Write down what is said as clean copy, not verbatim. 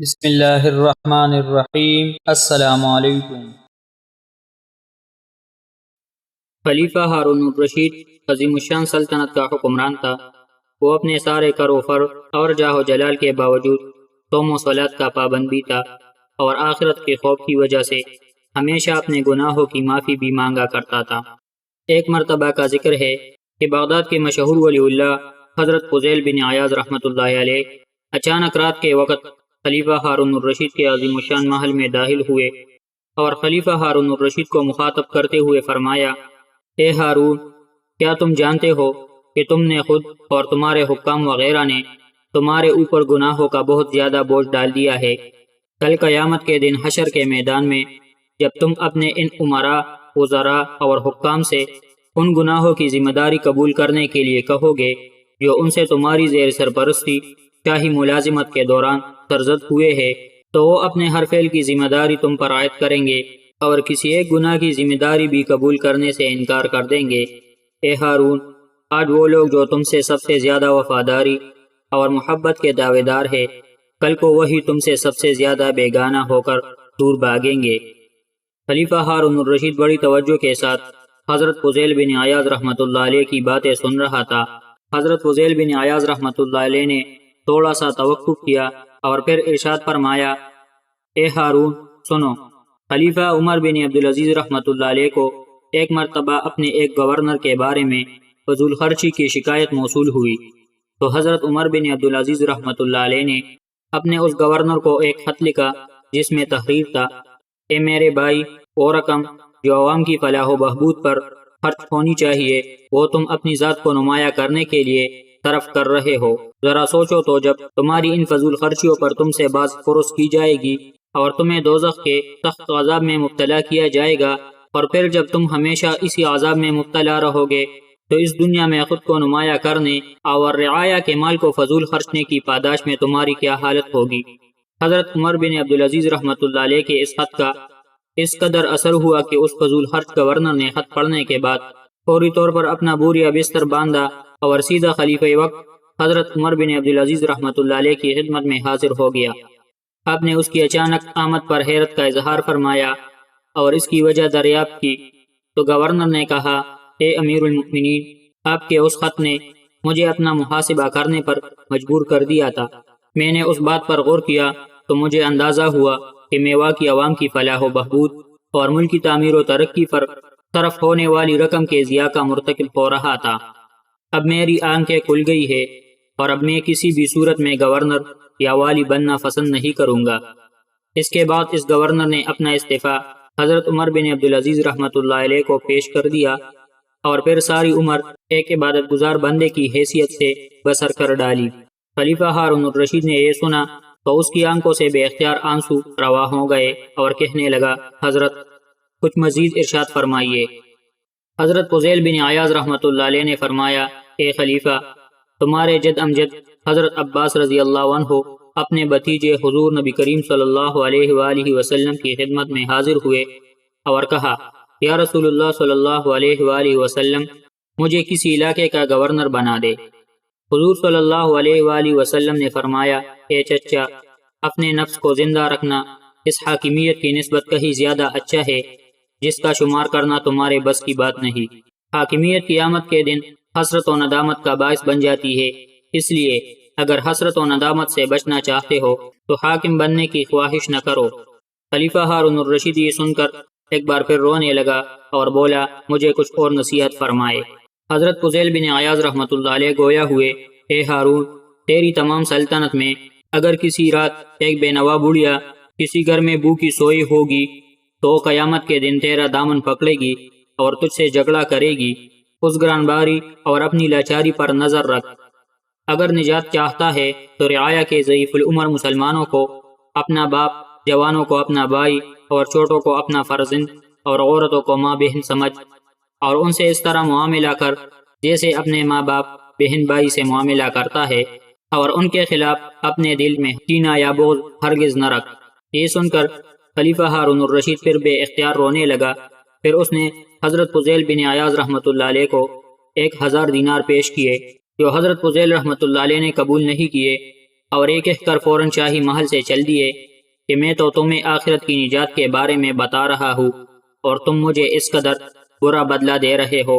بسم اللہ الرحمن الرحیم۔ السلام علیکم۔ خلیفہ ہارون الرشید عظیم الشان سلطنت کا حکمران تھا۔ وہ اپنے سارے کر و فر اور جاہ و جلال کے باوجود صوم و صلاۃ کا پابند بھی تھا، اور آخرت کے خوف کی وجہ سے ہمیشہ اپنے گناہوں کی معافی بھی مانگا کرتا تھا۔ ایک مرتبہ کا ذکر ہے کہ بغداد کے مشہور ولی اللہ حضرت فضیل بن عیاض رحمۃ اللہ علیہ اچانک رات کے وقت خلیفہ ہارون الرشید کے عظیم الشان محل میں داخل ہوئے اور خلیفہ ہارون الرشید کو مخاطب کرتے ہوئے فرمایا: اے ہارون، کیا تم جانتے ہو کہ تم نے خود اور تمہارے حکام وغیرہ نے تمہارے اوپر گناہوں کا بہت زیادہ بوجھ ڈال دیا ہے؟ کل قیامت کے دن حشر کے میدان میں جب تم اپنے ان امراء، وزراء اور حکام سے ان گناہوں کی ذمہ داری قبول کرنے کے لیے کہو گے جو ان سے تمہاری زیر سرپرستی شاہی ملازمت کے دوران سرزد ہوئے ہیں، تو وہ اپنے ہر فعل کی ذمہ داری تم پر عائد کریں گے اور کسی ایک گناہ کی ذمہ داری بھی قبول کرنے سے انکار کر دیں گے۔ اے ہارون، آج وہ لوگ جو تم سے سب سے زیادہ وفاداری اور محبت کے دعوے دار ہے، کل کو وہی تم سے سب سے زیادہ بیگانہ ہو کر دور بھاگیں گے۔ خلیفہ ہارون الرشید بڑی توجہ کے ساتھ حضرت فضیل بن عیاض رحمۃ اللہ علیہ کی باتیں سن رہا تھا۔ حضرت فضیل بن عیاض رحمۃ اللہ علیہ نے تھوڑا سا توقف کیا اور پھر ارشاد فرمایا: اے ہارون، سنو، خلیفہ عمر بن عبدالعزیز رحمۃ اللہ علیہ کو ایک مرتبہ اپنے ایک گورنر کے بارے میں فضول خرچی کی شکایت موصول ہوئی، تو حضرت عمر بن عبدالعزیز رحمۃ اللہ علیہ نے اپنے اس گورنر کو ایک خط لکھا جس میں تحریر تھا: اے میرے بھائی، وہ رقم جو عوام کی فلاح و بہبود پر خرچ ہونی چاہیے وہ تم اپنی ذات کو نمایاں کرنے کے لیے طرف کر رہے ہو۔ ذرا سوچو تو، جب تمہاری ان فضول خرچیوں پر تم سے باز پرس کی جائے گی اور تمہیں دوزخ کے سخت عذاب میں مبتلا کیا جائے گا، اور پھر جب تم ہمیشہ اسی عذاب میں مبتلا رہو گے تو اس دنیا میں خود کو نمایاں کرنے اور رعایا کے مال کو فضول خرچنے کی پاداش میں تمہاری کیا حالت ہوگی۔ حضرت عمر بن عبدالعزیز رحمۃ اللہ علیہ کے اس خط کا اس قدر اثر ہوا کہ اس فضول خرچ گورنر نے خط پڑھنے کے بعد فوری طور پر اپنا بوریا بستر باندھا اور سیدھا خلیفہ وقت حضرت عمر بن عبدالعزیز رحمۃ اللہ علیہ کی خدمت میں حاضر ہو گیا۔ آپ نے اس کی اچانک آمد پر حیرت کا اظہار فرمایا اور اس کی وجہ دریافت کی، تو گورنر نے کہا: اے امیر المؤمنین، آپ کے اس خط نے مجھے اپنا محاسبہ کرنے پر مجبور کر دیا تھا۔ میں نے اس بات پر غور کیا تو مجھے اندازہ ہوا کہ میوا کی عوام کی فلاح و بہبود اور ملک کی تعمیر و ترقی پر صرف ہونے والی رقم کے ضیاع کا مرتکب ہو رہا تھا۔ اب میری آنکھیں کھل گئی ہے اور اب میں کسی بھی صورت میں گورنر یا والی بننا پسند نہیں کروں گا۔ اس کے بعد اس گورنر نے اپنا استعفیٰ حضرت عمر بن عبدالعزیز رحمۃ اللہ علیہ کو پیش کر دیا اور پھر ساری عمر ایک عبادت گزار بندے کی حیثیت سے بسر کر ڈالی۔ خلیفہ ہارون الرشید نے یہ سنا تو اس کی آنکھوں سے بے اختیار آنسو روا ہو گئے اور کہنے لگا: حضرت، کچھ مزید ارشاد فرمائیے۔ حضرت فضیل بن عیاض رحمۃ اللہ علیہ نے فرمایا: اے خلیفہ، تمہارے جد امجد حضرت عباس رضی اللہ عنہ اپنے بھتیجے حضور نبی کریم صلی اللہ علیہ وآلہ وسلم کی خدمت میں حاضر ہوئے اور کہا: یا رسول اللہ صلی اللہ علیہ وآلہ وسلم، مجھے کسی علاقے کا گورنر بنا دے۔ حضور صلی اللہ علیہ وآلہ وسلم نے فرمایا: اے چچا، اپنے نفس کو زندہ رکھنا اس حاکمیت کی نسبت کہیں زیادہ اچھا ہے جس کا شمار کرنا تمہارے بس کی بات نہیں۔ حاکمیت قیامت کے دن حسرت و ندامت کا باعث بن جاتی ہے، اس لیے اگر حسرت و ندامت سے بچنا چاہتے ہو تو حاکم بننے کی خواہش نہ کرو۔ خلیفہ ہارون الرشید یہ سن کر ایک بار پھر رونے لگا اور بولا: مجھے کچھ اور نصیحت فرمائے۔ حضرت فضیل بن عیاض رحمۃ اللہ علیہ گویا ہوئے: اے ہارون، تیری تمام سلطنت میں اگر کسی رات ایک بے نوا بڑھیا کسی گھر میں بھوکی سوئی ہوگی تو قیامت کے دن تیرا دامن پکڑے گی اور تجھ سے جھگڑا کرے گی۔ اس گران باری اور اپنی لاچاری پر نظر رکھ۔ اگر نجات چاہتا ہے تو رعایا کے ضعیف العمر مسلمانوں کو اپنا باپ، جوانوں کو اپنا بھائی اور چھوٹوں کو اپنا فرزند اور عورتوں کو ماں بہن سمجھ، اور ان سے اس طرح معاملہ کر جیسے اپنے ماں باپ، بہن بھائی سے معاملہ کرتا ہے، اور ان کے خلاف اپنے دل میں کینہ یا بغض ہرگز نہ رکھ۔ یہ سن کر خلیفہ ہارون الرشید پھر بے اختیار رونے لگا۔ پھر اس نے حضرت فضیل بن عیاض رحمۃ اللہ علیہ کو 1000 دینار پیش کیے جو حضرت فضیل رحمۃ اللہ علیہ نے قبول نہیں کیے۔ اور یہ کہہ کر فوراً شاہی محل سے چل دیے کہ میں تو تمہیں آخرت کی نجات کے بارے میں بتا رہا ہوں اور تم مجھے اس قدر برا بدلہ دے رہے ہو